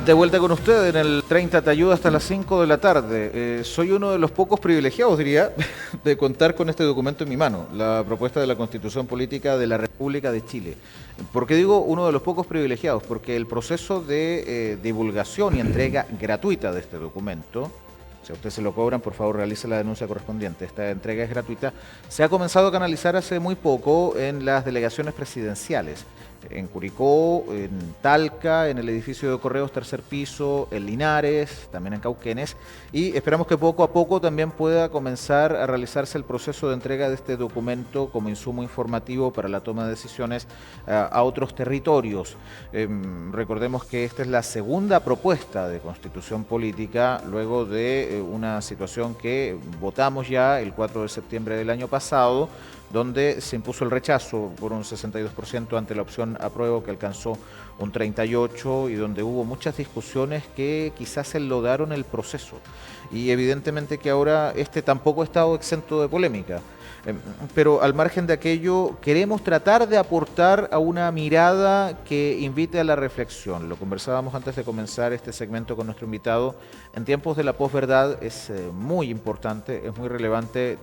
De vuelta con usted en el 30 Te Ayuda hasta las 5 de la tarde. Soy uno de los pocos privilegiados, diría, de contar con este documento en mi mano, la propuesta de la Constitución Política de la República de Chile. ¿Por qué digo uno de los pocos privilegiados? Porque el proceso de divulgación y entrega gratuita de este documento, si a usted se lo cobran, por favor realice la denuncia correspondiente. Esta entrega es gratuita. Se ha comenzado a canalizar hace muy poco en las delegaciones presidenciales. En Curicó, en Talca, en el edificio de Correos tercer piso, en Linares, también en Cauquenes, y esperamos que poco a poco también pueda comenzar a realizarse el proceso de entrega de este documento como insumo informativo para la toma de decisiones a otros territorios. Recordemos que esta es la segunda propuesta de Constitución Política luego de una situación que votamos ya el 4 de septiembre del año pasado, donde se impuso el rechazo por un 62% ante la opción apruebo, que alcanzó un 38%, y donde hubo muchas discusiones que quizás enlodaron el proceso. Y evidentemente que ahora este tampoco ha estado exento de polémica. Pero al margen de aquello, queremos tratar de aportar a una mirada que invite a la reflexión. Lo conversábamos antes de comenzar este segmento con nuestro invitado. En tiempos de la posverdad es muy importante, es muy relevante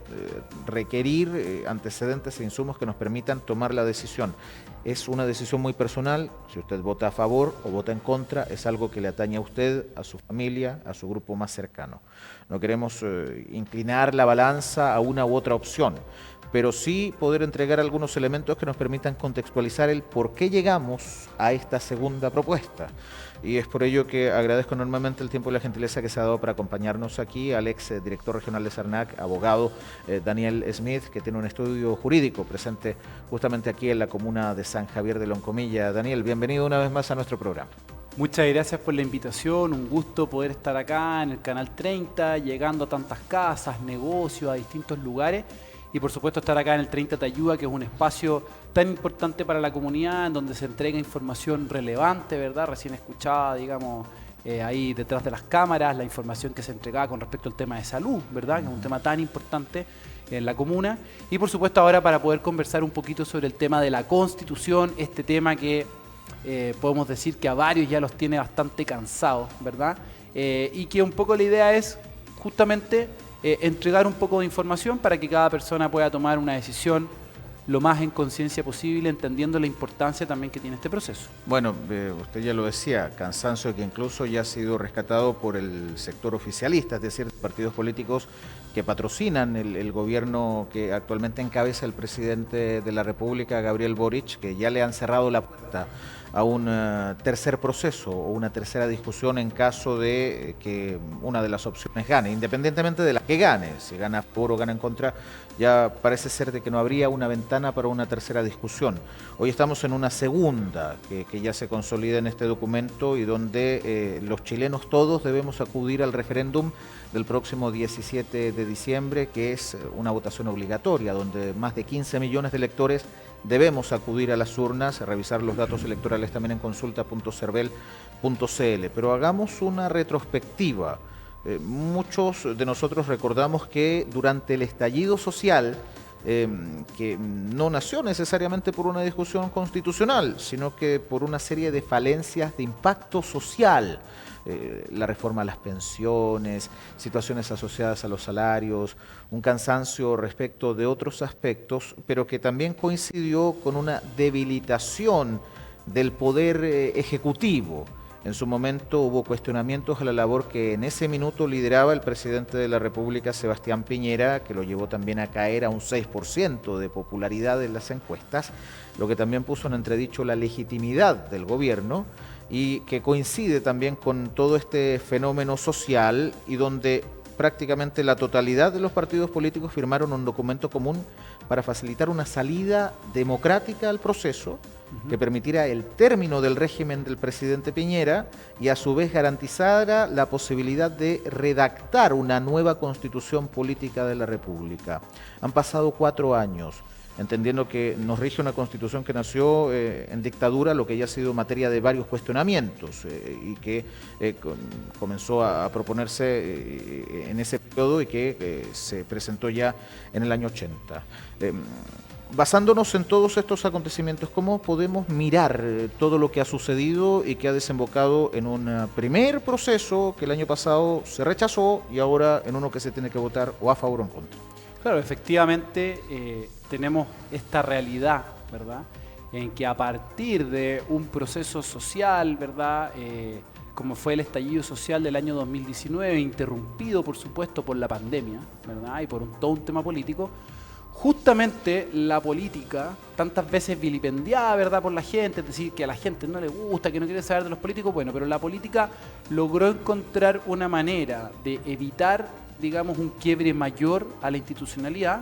requerir antecedentes e insumos que nos permitan tomar la decisión. Es una decisión muy personal. Si usted vota a favor o vota en contra, es algo que le atañe a usted, a su familia, a su grupo más cercano. No queremos inclinar la balanza a una u otra opción, pero sí poder entregar algunos elementos que nos permitan contextualizar el por qué llegamos a esta segunda propuesta. Y es por ello que agradezco enormemente el tiempo y la gentileza que se ha dado para acompañarnos aquí al ex director regional de SARNAC, abogado Daniel Smith, que tiene un estudio jurídico presente justamente aquí en la comuna de San Javier de Loncomilla. Daniel, bienvenido una vez más a nuestro programa. Muchas gracias por la invitación, un gusto poder estar acá en el Canal 30, llegando a tantas casas, negocios, a distintos lugares, y por supuesto estar acá en el 30 Te Ayuda, que es un espacio tan importante para la comunidad, en donde se entrega información relevante, ¿verdad? Recién escuchada, digamos, ahí detrás de las cámaras, la información que se entregaba con respecto al tema de salud, ¿verdad? Que es un tema tan importante en la comuna. Y por supuesto ahora para poder conversar un poquito sobre el tema de la Constitución, este tema que podemos decir que a varios ya los tiene bastante cansados, ¿verdad? Y que un poco la idea es justamente entregar un poco de información para que cada persona pueda tomar una decisión lo más en conciencia posible, entendiendo la importancia también que tiene este proceso. Bueno, usted ya lo decía, cansancio que incluso ya ha sido rescatado por el sector oficialista, es decir, partidos políticos que patrocinan el gobierno que actualmente encabeza el presidente de la República, Gabriel Boric, que ya le han cerrado la puerta a un tercer proceso o una tercera discusión en caso de que una de las opciones gane, independientemente de la que gane, si gana a favor o gana en contra, ya parece ser de que no habría una ventana para una tercera discusión. Hoy estamos en una segunda que ya se consolida en este documento y donde los chilenos todos debemos acudir al referéndum del próximo 17 de diciembre, que es una votación obligatoria, donde más de 15 millones de electores debemos acudir a las urnas, revisar los datos electorales también en consulta.cervel.cl. Pero hagamos una retrospectiva. Muchos de nosotros recordamos que durante el estallido social, que no nació necesariamente por una discusión constitucional, sino que por una serie de falencias de impacto social, la reforma a las pensiones, situaciones asociadas a los salarios, un cansancio respecto de otros aspectos, pero que también coincidió con una debilitación del poder ejecutivo. En su momento hubo cuestionamientos a la labor que en ese minuto lideraba el presidente de la República, Sebastián Piñera, que lo llevó también a caer a un 6% de popularidad en las encuestas, lo que también puso en entredicho la legitimidad del gobierno y que coincide también con todo este fenómeno social y donde prácticamente la totalidad de los partidos políticos firmaron un documento común para facilitar una salida democrática al proceso que permitiera el término del régimen del presidente Piñera y a su vez garantizara la posibilidad de redactar una nueva constitución política de la República. Han pasado 4 años, entendiendo que nos rige una constitución que nació en dictadura, lo que ya ha sido materia de varios cuestionamientos y que comenzó a proponerse en ese periodo y que se presentó ya en el año 80. basándonos en todos estos acontecimientos, ¿cómo podemos mirar todo lo que ha sucedido y que ha desembocado en un primer proceso que el año pasado se rechazó y ahora en uno que se tiene que votar o a favor o en contra? Claro, efectivamente tenemos esta realidad, ¿verdad? En que a partir de un proceso social, ¿verdad? Como fue el estallido social del año 2019, interrumpido por supuesto por la pandemia, ¿verdad? Y por todo un tema político, justamente la política, tantas veces vilipendiada, ¿verdad?, por la gente, es decir, que a la gente no le gusta, que no quiere saber de los políticos, bueno, pero la política logró encontrar una manera de evitar, digamos, un quiebre mayor a la institucionalidad,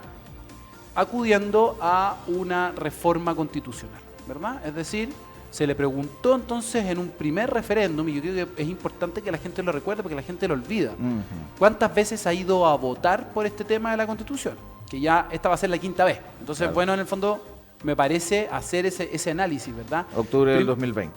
acudiendo a una reforma constitucional, ¿verdad? Es decir, se le preguntó entonces en un primer referéndum, y yo creo que es importante que la gente lo recuerde porque la gente lo olvida, ¿cuántas veces ha ido a votar por este tema de la Constitución? Que ya esta va a ser la quinta vez. Entonces, claro, bueno, en el fondo me parece hacer ese análisis, ¿verdad? Octubre del 2020.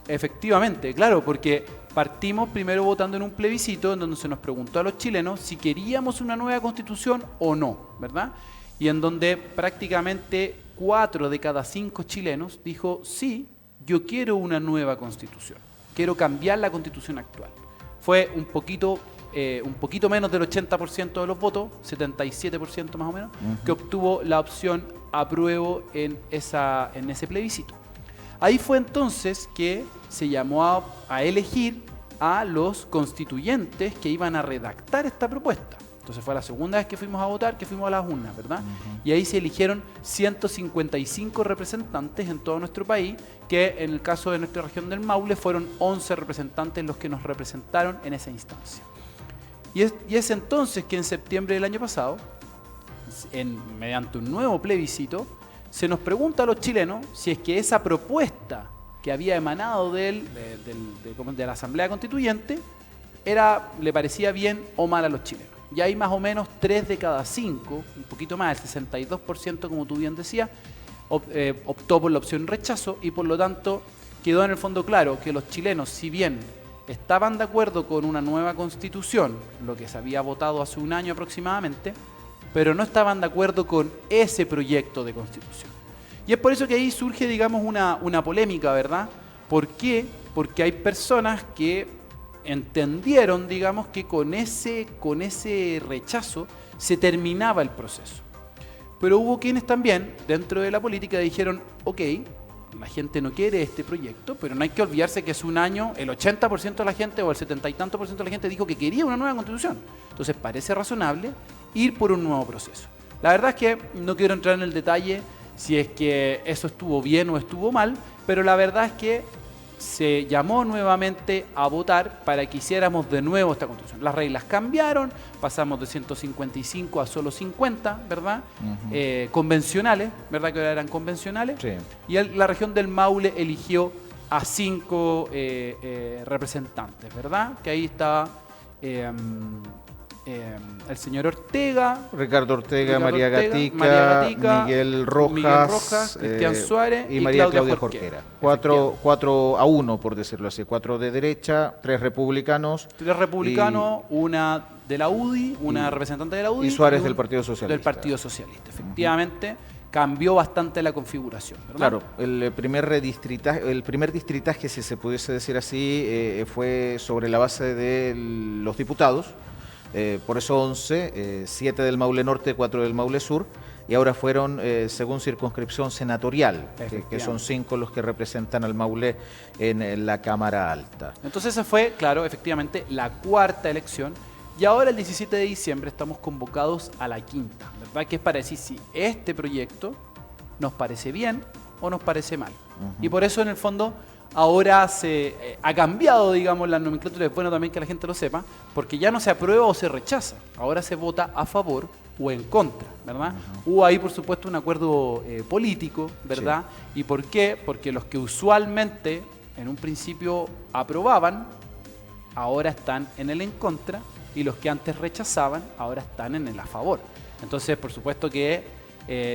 Efectivamente, claro, porque partimos primero votando en un plebiscito en donde se nos preguntó a los chilenos si queríamos una nueva Constitución o no, ¿verdad? Y en donde prácticamente 4 de cada 5 chilenos dijo sí, yo quiero una nueva Constitución, quiero cambiar la Constitución actual. Fue un poquito menos del 80% de los votos, 77% más o menos, que obtuvo la opción apruebo en ese plebiscito. Ahí fue entonces que se llamó a elegir a los constituyentes que iban a redactar esta propuesta. Entonces fue la segunda vez que fuimos a votar, que fuimos a las urnas, ¿verdad? Y ahí se eligieron 155 representantes en todo nuestro país, que en el caso de nuestra región del Maule fueron 11 representantes los que nos representaron en esa instancia. Y es entonces que en septiembre del año pasado, mediante un nuevo plebiscito, se nos pregunta a los chilenos si es que esa propuesta que había emanado de la Asamblea Constituyente le parecía bien o mal a los chilenos. Y hay más o menos 3 de cada 5, un poquito más, el 62%, como tú bien decías, optó por la opción rechazo, y por lo tanto quedó en el fondo claro que los chilenos, si bien estaban de acuerdo con una nueva Constitución, lo que se había votado hace un año aproximadamente, pero no estaban de acuerdo con ese proyecto de Constitución. Y es por eso que ahí surge, digamos, una polémica, ¿verdad? ¿Por qué? Porque hay personas que entendieron, digamos, que con ese rechazo se terminaba el proceso. Pero hubo quienes también, dentro de la política, dijeron, ok, la gente no quiere este proyecto, pero no hay que olvidarse que hace un año el 80% de la gente o el 70 y tanto por ciento de la gente dijo que quería una nueva Constitución. Entonces parece razonable ir por un nuevo proceso. La verdad es que no quiero entrar en el detalle si es que eso estuvo bien o estuvo mal, pero la verdad es que se llamó nuevamente a votar para que hiciéramos de nuevo esta Constitución. Las reglas cambiaron, pasamos de 155 a solo 50, ¿verdad? Convencionales, ¿verdad? Que ahora eran convencionales. Sí. Y la región del Maule eligió a 5 representantes, ¿verdad? Que ahí estaba el señor Ortega, Ricardo Ortega, María Gatica, Miguel Rojas, Cristian Suárez y María Claudia Jorquera. 4-1, por decirlo así. 4 de derecha, 3 republicanos. 3 republicanos, una de la UDI, una representante de la UDI. Y Suárez del Partido Socialista. Del Partido Socialista, efectivamente. Cambió bastante la configuración, ¿verdad? Claro, el primer distritaje, si se pudiese decir así, fue sobre la base de los diputados. Por eso 11, 7 del Maule Norte, 4 del Maule Sur, y ahora fueron según circunscripción senatorial, que son 5 los que representan al Maule en la Cámara Alta. Entonces esa fue, claro, efectivamente, la cuarta elección, y ahora el 17 de diciembre estamos convocados a la quinta, ¿verdad? Que es para decir si este proyecto nos parece bien o nos parece mal. Y por eso, en el fondo, ahora se ha cambiado, digamos, la nomenclatura. Es bueno también que la gente lo sepa, porque ya no se aprueba o se rechaza. Ahora se vota a favor o en contra, ¿verdad? Hubo ahí, por supuesto, un acuerdo político, ¿verdad? Sí. ¿Y por qué? Porque los que usualmente, en un principio, aprobaban, ahora están en el en contra, y los que antes rechazaban, ahora están en el a favor. Entonces, por supuesto que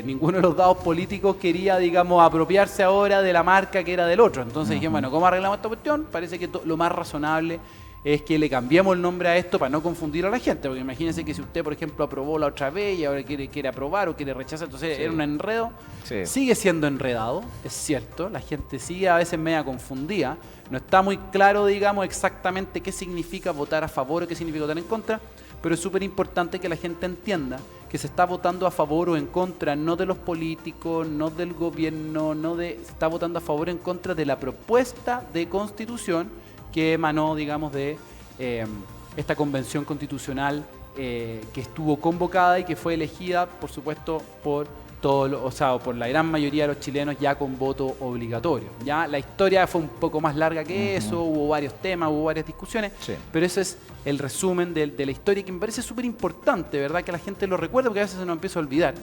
ninguno de los dados políticos quería, digamos, apropiarse ahora de la marca que era del otro. Entonces dijimos, bueno, ¿cómo arreglamos esta cuestión? Parece que lo más razonable es que le cambiemos el nombre a esto para no confundir a la gente, porque imagínense que si usted, por ejemplo, aprobó la otra vez y ahora quiere aprobar o quiere rechazar, entonces era un enredo. Sí. Sigue siendo enredado, es cierto, la gente sigue a veces media confundida, no está muy claro, digamos, exactamente qué significa votar a favor o qué significa votar en contra, pero es súper importante que la gente entienda que se está votando a favor o en contra, no de los políticos, no del gobierno, se está votando a favor o en contra de la propuesta de constitución que emanó, digamos, de esta convención constitucional que estuvo convocada y que fue elegida, por supuesto, por por la gran mayoría de los chilenos ya con voto obligatorio. Ya la historia fue un poco más larga que eso, hubo varios temas, hubo varias discusiones, pero ese es el resumen de la historia que me parece súper importante, ¿verdad? Que la gente lo recuerde porque a veces se nos empieza a olvidar.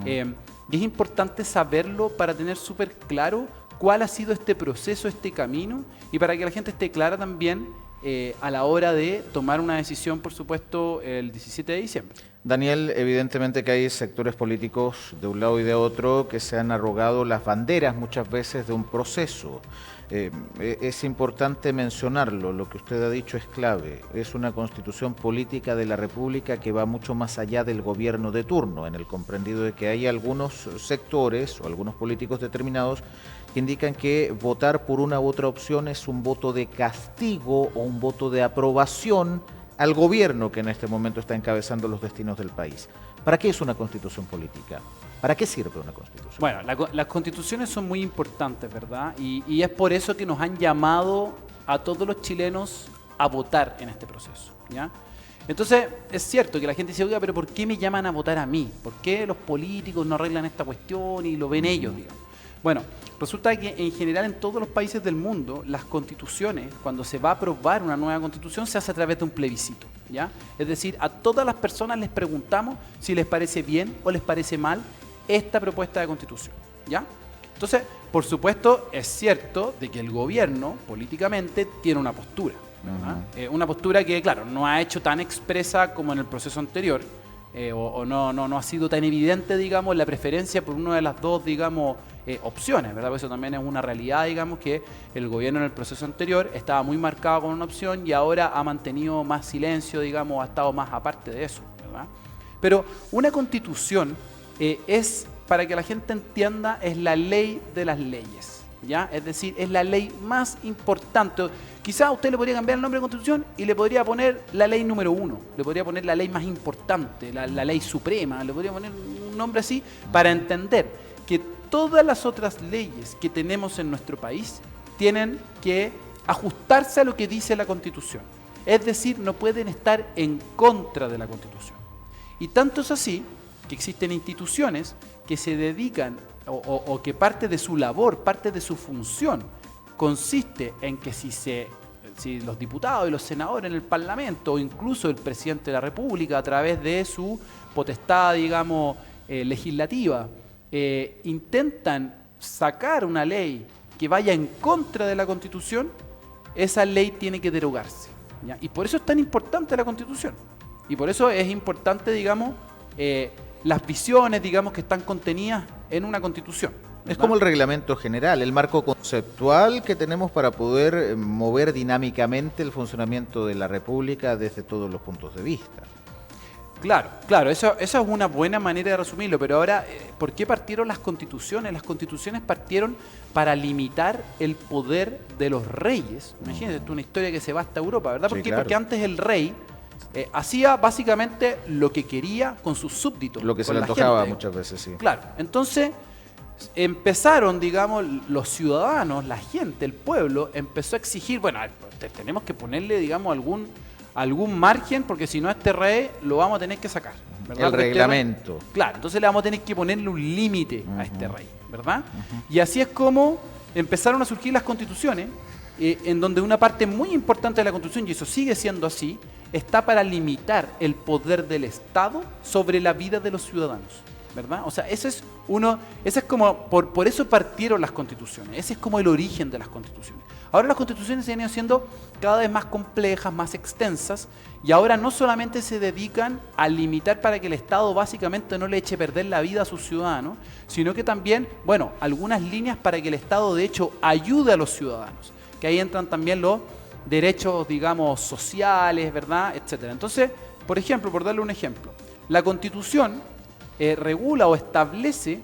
Y es importante saberlo para tener súper claro cuál ha sido este proceso, este camino, y para que la gente esté clara también a la hora de tomar una decisión, por supuesto, el 17 de diciembre. Daniel, evidentemente que hay sectores políticos de un lado y de otro que se han arrogado las banderas muchas veces de un proceso. Es importante mencionarlo, lo que usted ha dicho es clave. Es una constitución política de la República que va mucho más allá del gobierno de turno, en el comprendido de que hay algunos sectores o algunos políticos determinados que indican que votar por una u otra opción es un voto de castigo o un voto de aprobación al gobierno que en este momento está encabezando los destinos del país. ¿Para qué es una constitución política? ¿Para qué sirve una constitución? Bueno, las constituciones son muy importantes, ¿verdad? Y es por eso que nos han llamado a todos los chilenos a votar en este proceso, ¿ya? Entonces, es cierto que la gente dice, oiga, pero ¿por qué me llaman a votar a mí? ¿Por qué los políticos no arreglan esta cuestión y lo ven ellos, digamos? Bueno, resulta que en general en todos los países del mundo, las constituciones, cuando se va a aprobar una nueva constitución, se hace a través de un plebiscito, ¿ya? Es decir, a todas las personas les preguntamos si les parece bien o les parece mal esta propuesta de constitución, ¿ya? Entonces, por supuesto, es cierto de que el gobierno, políticamente, tiene una postura, ¿verdad? Una postura que, claro, no ha hecho tan expresa como en el proceso anterior, no ha sido tan evidente, digamos, la preferencia por una de las dos, digamos, opciones, ¿verdad? Pues eso también es una realidad, digamos, que el gobierno en el proceso anterior estaba muy marcado con una opción y ahora ha mantenido más silencio, digamos, ha estado más aparte de eso, ¿verdad? Pero una constitución es, para que la gente entienda, es la ley de las leyes, ¿ya? Es decir, es la ley más importante. Quizás usted le podría cambiar el nombre de constitución y le podría poner la ley número 1, le podría poner la ley más importante, la ley suprema, le podría poner un nombre así para entender que todas las otras leyes que tenemos en nuestro país tienen que ajustarse a lo que dice la Constitución. Es decir, no pueden estar en contra de la Constitución. Y tanto es así que existen instituciones que se dedican o que parte de su labor, parte de su función, consiste en que si los diputados y los senadores en el Parlamento o incluso el presidente de la República a través de su potestad, digamos, legislativa, intentan sacar una ley que vaya en contra de la Constitución, esa ley tiene que derogarse, ¿ya? Y por eso es tan importante la Constitución. Y por eso es importante, digamos, las visiones, digamos, que están contenidas en una Constitución, ¿verdad? Es como el reglamento general, el marco conceptual que tenemos para poder mover dinámicamente el funcionamiento de la República desde todos los puntos de vista. Claro, eso es una buena manera de resumirlo, pero ahora, ¿por qué partieron las constituciones? Las constituciones partieron para limitar el poder de los reyes. Imagínate, es una historia que se va hasta Europa, ¿verdad? Sí, claro. Porque antes el rey hacía básicamente lo que quería con sus súbditos. Lo que se le antojaba muchas veces, sí. Claro, entonces empezaron, digamos, los ciudadanos, la gente, el pueblo, empezó a exigir, bueno, tenemos que ponerle, digamos, algún margen, porque si no a este rey lo vamos a tener que sacar, ¿verdad? El reglamento. Claro, entonces le vamos a tener que ponerle un límite a este rey, ¿verdad? Y así es como empezaron a surgir las constituciones, en donde una parte muy importante de la Constitución, y eso sigue siendo así, está para limitar el poder del Estado sobre la vida de los ciudadanos, ¿verdad? O sea, ese es como, por eso partieron las constituciones, ese es como el origen de las constituciones. Ahora las constituciones se han ido haciendo cada vez más complejas, más extensas, y ahora no solamente se dedican a limitar para que el Estado básicamente no le eche a perder la vida a sus ciudadanos, sino que también, bueno, algunas líneas para que el Estado de hecho ayude a los ciudadanos, que ahí entran también los derechos, digamos, sociales, ¿verdad? Etcétera. Entonces, por ejemplo, por darle un ejemplo, la Constitución regula o establece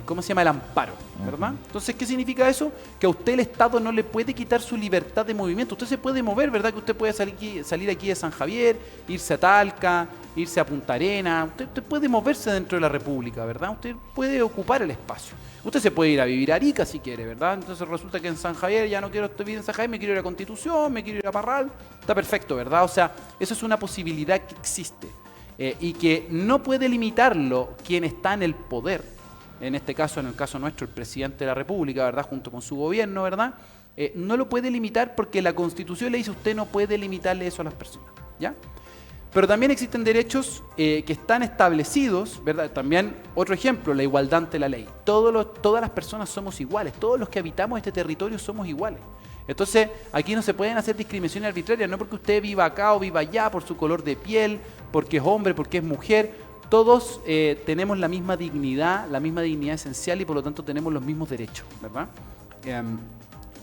¿cómo se llama? El amparo, ¿verdad? Entonces, ¿qué significa eso? Que a usted el Estado no le puede quitar su libertad de movimiento. Usted se puede mover, ¿verdad? Que usted puede salir aquí de San Javier, irse a Talca, irse a Punta Arenas. Usted puede moverse dentro de la República, ¿verdad? Usted puede ocupar el espacio. Usted se puede ir a vivir a Arica si quiere, ¿verdad? Entonces resulta que en San Javier ya no quiero vivir en San Javier, me quiero ir a Constitución, me quiero ir a Parral. Está perfecto, ¿verdad? O sea, eso es una posibilidad que existe. Y que no puede limitarlo quien está en el poder, en este caso, en el caso nuestro, el presidente de la República, ¿verdad? Junto con su gobierno, ¿verdad? No lo puede limitar porque la Constitución le dice usted no puede limitarle eso a las personas, ¿ya? Pero también existen derechos que están establecidos, ¿verdad? También, otro ejemplo, la igualdad ante la ley. Todas las personas somos iguales, todos los que habitamos este territorio somos iguales. Entonces, aquí no se pueden hacer discriminaciones arbitrarias, no porque usted viva acá o viva allá, por su color de piel, porque es hombre, porque es mujer. Todos tenemos la misma dignidad esencial y por lo tanto tenemos los mismos derechos, ¿verdad?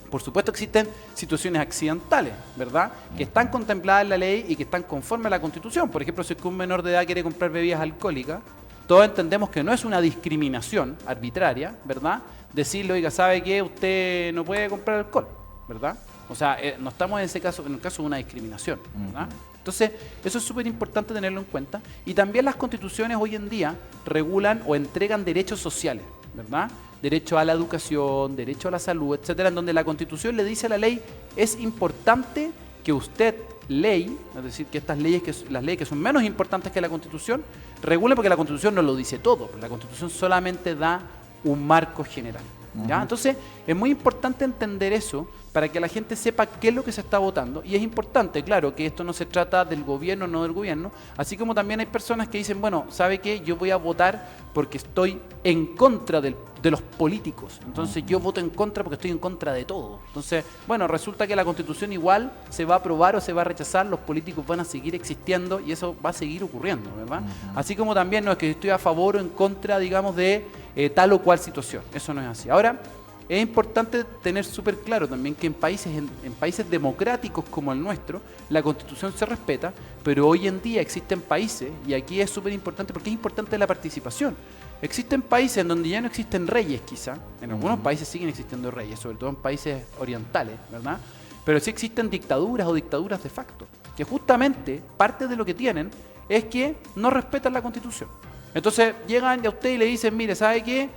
Por supuesto existen situaciones accidentales, ¿verdad? Que están contempladas en la ley y que están conforme a la Constitución. Por ejemplo, si un menor de edad quiere comprar bebidas alcohólicas, todos entendemos que no es una discriminación arbitraria, ¿verdad? Decirle, oiga, ¿sabe qué? Usted no puede comprar alcohol, ¿verdad? O sea, no estamos en el caso de una discriminación, ¿verdad? Entonces, eso es súper importante tenerlo en cuenta. Y también las constituciones hoy en día regulan o entregan derechos sociales, ¿verdad? Derecho a la educación, derecho a la salud, etcétera, en donde la Constitución le dice a la ley, es importante que usted, ley, es decir, que estas leyes, las leyes que son menos importantes que la Constitución, regulen porque la Constitución no lo dice todo, la Constitución solamente da un marco general. ¿Ya? Entonces, es muy importante entender eso para que la gente sepa qué es lo que se está votando. Y es importante, claro, que esto no se trata del gobierno o no del gobierno, así como también hay personas que dicen, bueno, ¿sabe qué? Yo voy a votar porque estoy en contra de los políticos. Entonces, yo voto en contra porque estoy en contra de todo. Entonces, bueno, resulta que la Constitución igual se va a aprobar o se va a rechazar, los políticos van a seguir existiendo y eso va a seguir ocurriendo, ¿verdad? Así como también no es que estoy a favor o en contra, digamos, de tal o cual situación. Eso no es así. Ahora, es importante tener súper claro también que en países democráticos como el nuestro, la Constitución se respeta, pero hoy en día existen países, y aquí es súper importante porque es importante la participación. Existen países en donde ya no existen reyes quizá, en algunos países siguen existiendo reyes, sobre todo en países orientales, ¿verdad? Pero sí existen dictaduras o dictaduras de facto, que justamente parte de lo que tienen es que no respetan la Constitución. Entonces llegan a usted y le dicen, mire, ¿sabe qué?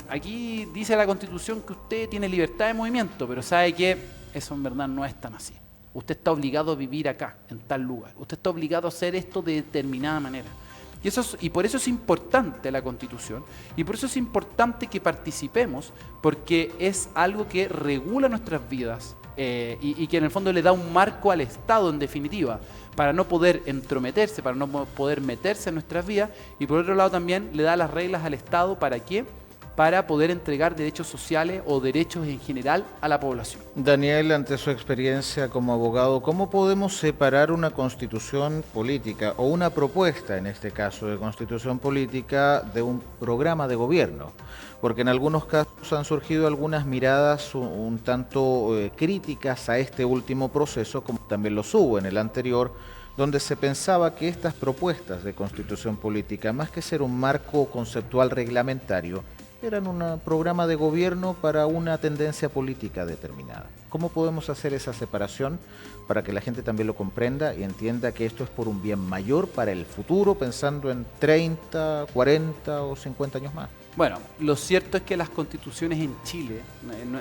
Aquí dice la Constitución que usted tiene libertad de movimiento, pero ¿sabe qué? Eso en verdad no es tan así. Usted está obligado a vivir acá, en tal lugar. Usted está obligado a hacer esto de determinada manera. Y por eso es importante la Constitución y por eso es importante que participemos, porque es algo que regula nuestras vidas y que en el fondo le da un marco al Estado en definitiva, para no poder entrometerse, para no poder meterse en nuestras vidas, y por otro lado también le da las reglas al Estado, ¿para qué? Para poder entregar derechos sociales o derechos en general a la población. Daniel, ante su experiencia como abogado, ¿cómo podemos separar una constitución política o una propuesta, en este caso de constitución política, de un programa de gobierno? Porque en algunos casos han surgido algunas miradas un tanto críticas a este último proceso, como también lo hubo en el anterior, donde se pensaba que estas propuestas de constitución política, más que ser un marco conceptual reglamentario, eran un programa de gobierno para una tendencia política determinada. ¿Cómo podemos hacer esa separación para que la gente también lo comprenda y entienda que esto es por un bien mayor para el futuro, pensando en 30, 40 o 50 años más? Bueno, lo cierto es que las constituciones en Chile,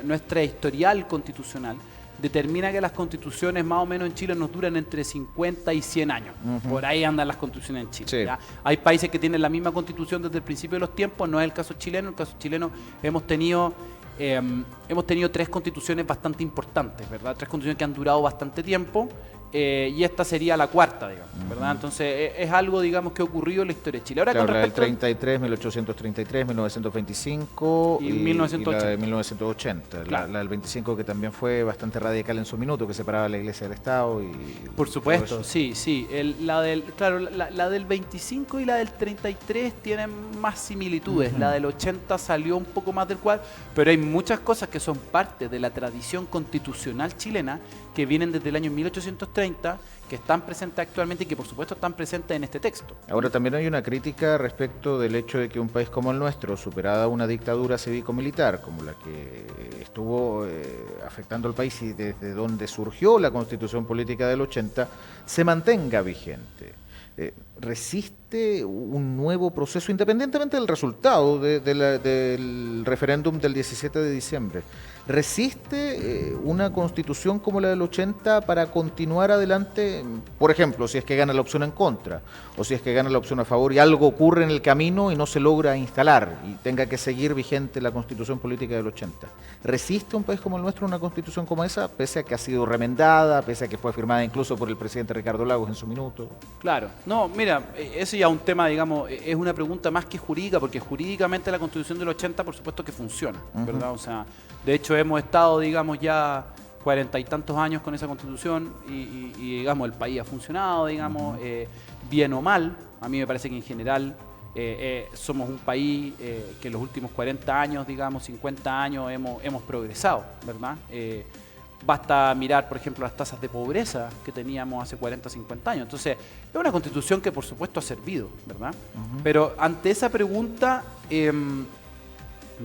nuestra historial constitucional, determina que las constituciones más o menos en Chile nos duran entre 50 y 100 años. Por ahí andan las constituciones en Chile. Sí. ¿Ya? Hay países que tienen la misma constitución desde el principio de los tiempos, no es el caso chileno. En el caso chileno hemos tenido 3 constituciones bastante importantes, ¿verdad? 3 constituciones que han durado bastante tiempo y esta sería la cuarta, digamos, ¿verdad? Entonces es algo, digamos, que ha ocurrido en la historia de Chile. Ahora, claro, con la del respecto 33, 1833, 1925 y y 1980. la de 1980. Claro. La del 25 que también fue bastante radical en su minuto, que separaba la iglesia del Estado. Y Por supuesto, todo eso. sí. La del 25 y la del 33 tienen más similitudes. La del 80 salió un poco más del cual, pero hay muchas cosas que son parte de la tradición constitucional chilena que vienen desde el año 1830, que están presentes actualmente y que por supuesto están presentes en este texto. Ahora también hay una crítica respecto del hecho de que un país como el nuestro, superada una dictadura cívico-militar como la que estuvo afectando al país y desde donde surgió la Constitución Política del 80, se mantenga vigente. Resiste un nuevo proceso, independientemente del resultado del referéndum del 17 de diciembre. ¿Resiste una constitución como la del 80 para continuar adelante? Por ejemplo, si es que gana la opción en contra, o si es que gana la opción a favor y algo ocurre en el camino y no se logra instalar y tenga que seguir vigente la constitución política del 80. ¿Resiste un país como el nuestro una constitución como esa, pese a que ha sido remendada, pese a que fue firmada incluso por el presidente Ricardo Lagos en su minuto? Claro, no, mira, eso ya es un tema, digamos, es una pregunta más que jurídica, porque jurídicamente la Constitución del 80 por supuesto que funciona, ¿verdad? O sea, de hecho hemos estado, digamos, ya 40 y tantos años con esa Constitución y digamos, el país ha funcionado, digamos, bien o mal. A mí me parece que en general somos un país que en los últimos 40 años, digamos, 50 años hemos progresado, ¿verdad? Basta mirar, por ejemplo, las tasas de pobreza que teníamos hace 40, 50 años. Entonces, es una constitución que por supuesto ha servido, ¿verdad? Pero ante esa pregunta,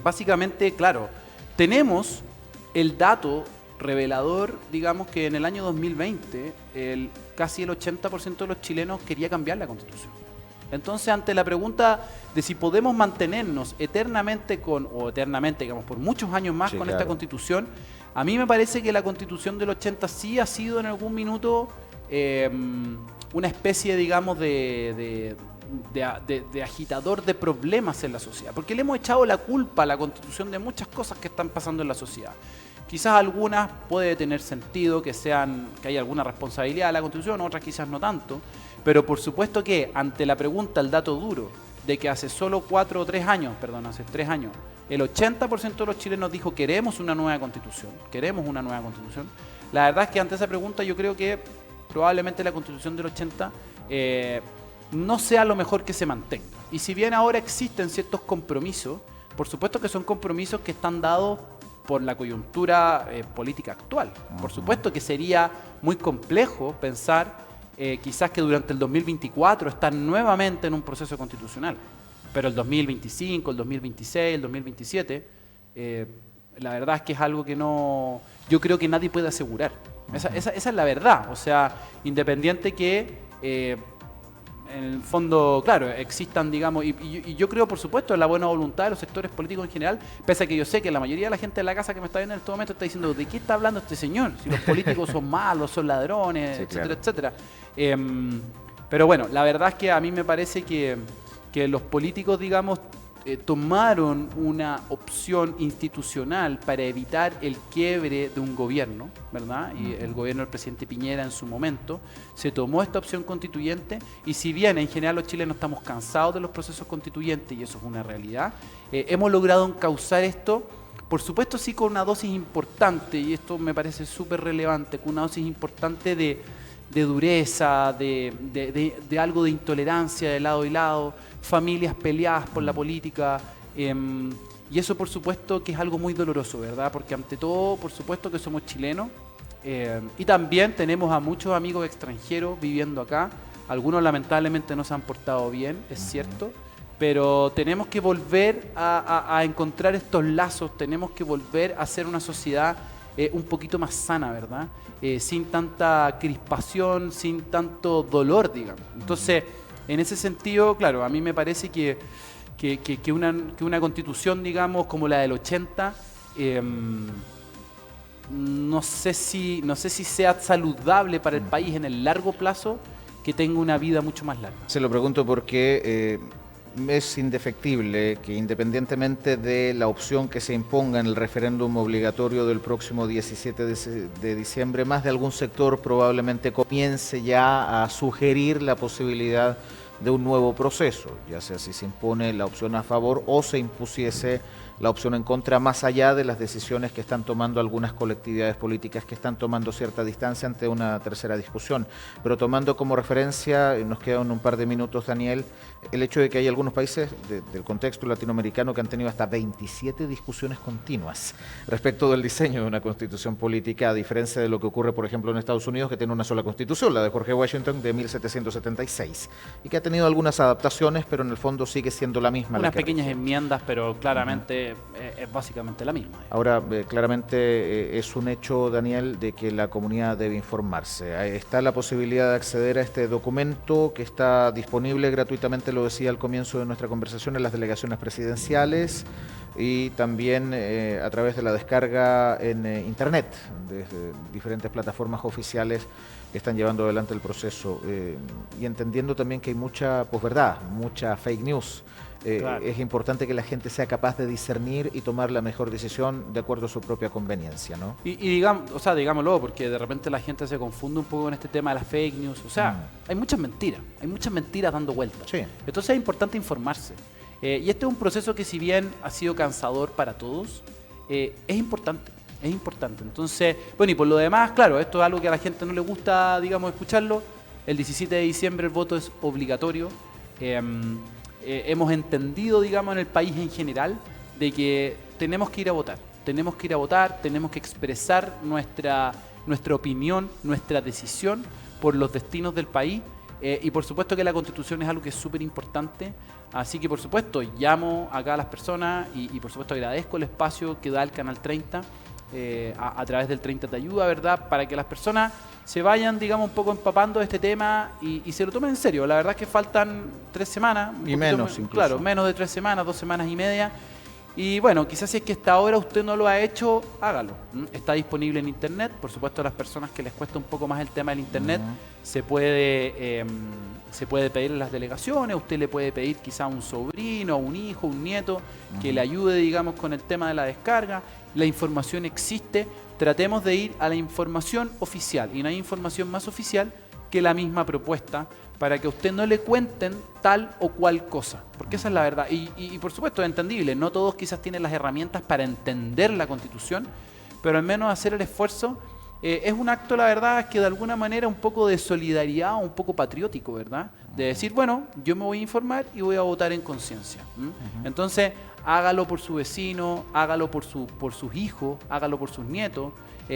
básicamente, claro, tenemos el dato revelador, digamos, que en el año 2020 casi el 80% de los chilenos quería cambiar la constitución. Entonces, ante la pregunta de si podemos mantenernos eternamente digamos, por muchos años más con esta constitución, a mí me parece que la Constitución del 80 sí ha sido en algún minuto una especie, digamos, de agitador de problemas en la sociedad, porque le hemos echado la culpa a la Constitución de muchas cosas que están pasando en la sociedad. Quizás algunas puede tener sentido que hay alguna responsabilidad de la Constitución, otras quizás no tanto, pero por supuesto que ante la pregunta, el dato duro, de que hace solo 3 años, el 80% de los chilenos dijo queremos una nueva constitución, la verdad es que ante esa pregunta yo creo que probablemente la constitución del 80 no sea lo mejor que se mantenga. Y si bien ahora existen ciertos compromisos, por supuesto que son compromisos que están dados por la coyuntura política actual. Por supuesto que sería muy complejo pensar quizás que durante el 2024 estar nuevamente en un proceso constitucional. Pero el 2025, el 2026, el 2027, la verdad es que es algo que yo creo que nadie puede asegurar. Esa es la verdad. O sea, independiente que en el fondo, claro, existan, digamos, y yo creo, por supuesto, en la buena voluntad de los sectores políticos en general, pese a que yo sé que la mayoría de la gente de la casa que me está viendo en este momento está diciendo, ¿de qué está hablando este señor? Si los políticos son malos, son ladrones, sí, etcétera, etcétera. Pero bueno, la verdad es que a mí me parece que los políticos, digamos, tomaron una opción institucional para evitar el quiebre de un gobierno, ¿verdad? Y el gobierno del presidente Piñera en su momento se tomó esta opción constituyente, y si bien en general los chilenos estamos cansados de los procesos constituyentes, y eso es una realidad, hemos logrado encauzar esto, por supuesto sí con una dosis importante, y esto me parece súper relevante, con una dosis importante de dureza, de algo de intolerancia de lado y lado, familias peleadas por la política, y eso por supuesto que es algo muy doloroso, ¿verdad? Porque ante todo, por supuesto que somos chilenos, y también tenemos a muchos amigos extranjeros viviendo acá. Algunos lamentablemente no se han portado bien, es cierto, pero tenemos que volver a encontrar estos lazos, tenemos que volver a ser una sociedad un poquito más sana, ¿verdad? Sin tanta crispación, sin tanto dolor, digamos. Entonces, en ese sentido, claro, a mí me parece que una constitución, digamos, como la del 80, no sé si sea saludable para el país en el largo plazo, que tenga una vida mucho más larga. Se lo pregunto porque es indefectible que independientemente de la opción que se imponga en el referéndum obligatorio del próximo 17 de diciembre, más de algún sector probablemente comience ya a sugerir la posibilidad de un nuevo proceso, ya sea si se impone la opción a favor o se impusiese la opción en contra, más allá de las decisiones que están tomando algunas colectividades políticas que están tomando cierta distancia ante una tercera discusión. Pero tomando como referencia, nos quedan un par de minutos, Daniel, el hecho de que hay algunos países del contexto latinoamericano que han tenido hasta 27 discusiones continuas respecto del diseño de una constitución política, a diferencia de lo que ocurre, por ejemplo, en Estados Unidos, que tiene una sola constitución, la de George Washington de 1776, y que ha tenido algunas adaptaciones, pero en el fondo sigue siendo la misma. Unas pequeñas enmiendas, pero claramente es básicamente la misma. Ahora, claramente es un hecho, Daniel, de que la comunidad debe informarse. Ahí está la posibilidad de acceder a este documento que está disponible gratuitamente, lo decía al comienzo de nuestra conversación, en las delegaciones presidenciales y también a través de la descarga en Internet, desde diferentes plataformas oficiales que están llevando adelante el proceso. Y entendiendo también que hay mucha posverdad, mucha fake news. Claro. Es importante que la gente sea capaz de discernir y tomar la mejor decisión de acuerdo a su propia conveniencia, ¿no? Y digamos, o sea, digámoslo, porque de repente la gente se confunde un poco con este tema de las fake news. O sea, hay muchas mentiras dando vueltas. Sí. Entonces es importante informarse. Y este es un proceso que, si bien ha sido cansador para todos, es importante. Es importante. Entonces, bueno, y por lo demás, claro, esto es algo que a la gente no le gusta, digamos, escucharlo. El 17 de diciembre el voto es obligatorio. Hemos entendido, digamos, en el país en general, de que tenemos que ir a votar. Tenemos que ir a votar, tenemos que expresar nuestra opinión, nuestra decisión por los destinos del país. Y por supuesto que la Constitución es algo que es súper importante. Así que, por supuesto, llamo acá a las personas y por supuesto agradezco el espacio que da el Canal 30 a través del 30 Te Ayuda, ¿verdad? Para que las personas se vayan, digamos, un poco empapando de este tema y se lo tomen en serio. La verdad es que faltan 3 semanas. Y menos incluso. Claro, menos de 3 semanas, 2 semanas y media. Y bueno, quizás si es que hasta ahora usted no lo ha hecho, hágalo. Está disponible en Internet. Por supuesto, a las personas que les cuesta un poco más el tema del Internet, se puede pedir en las delegaciones. Usted le puede pedir quizá a un sobrino, un hijo, un nieto, que le ayude, digamos, con el tema de la descarga. La información existe. Tratemos de ir a la información oficial. Y no hay información más oficial que la misma propuesta, para que a usted no le cuenten tal o cual cosa, porque esa es la verdad. Y por supuesto es entendible, no todos quizás tienen las herramientas para entender la Constitución, pero al menos hacer el esfuerzo es un acto, la verdad, que de alguna manera un poco de solidaridad, un poco patriótico, ¿verdad? De decir, bueno, yo me voy a informar y voy a votar en conciencia. Entonces, hágalo por su vecino, hágalo por sus hijos, hágalo por sus nietos,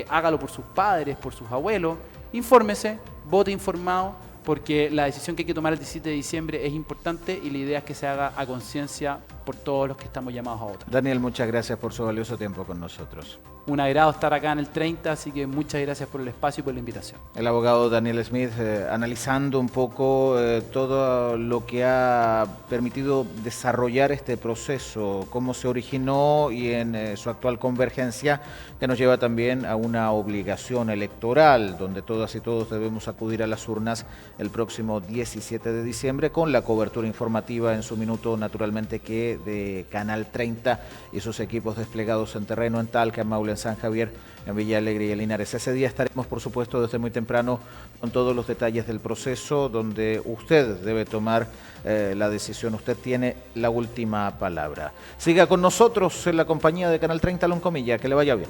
hágalo por sus padres, por sus abuelos, infórmese, vote informado, porque la decisión que hay que tomar el 17 de diciembre es importante y la idea es que se haga a conciencia por todos los que estamos llamados a votar. Daniel, muchas gracias por su valioso tiempo con nosotros. Un agrado estar acá en el 30, así que muchas gracias por el espacio y por la invitación. El abogado Daniel Smith analizando un poco todo lo que ha permitido desarrollar este proceso, cómo se originó y en su actual convergencia, que nos lleva también a una obligación electoral, donde todas y todos debemos acudir a las urnas el próximo 17 de diciembre, con la cobertura informativa en su minuto, naturalmente, que de Canal 30 y sus equipos desplegados en terreno en Talca, en Maule, en San Javier, en Villa Alegre y en Linares. Ese día estaremos, por supuesto, desde muy temprano con todos los detalles del proceso, donde usted debe tomar la decisión. Usted tiene la última palabra. Siga con nosotros en la compañía de Canal 30, Loncomilla. Que le vaya bien.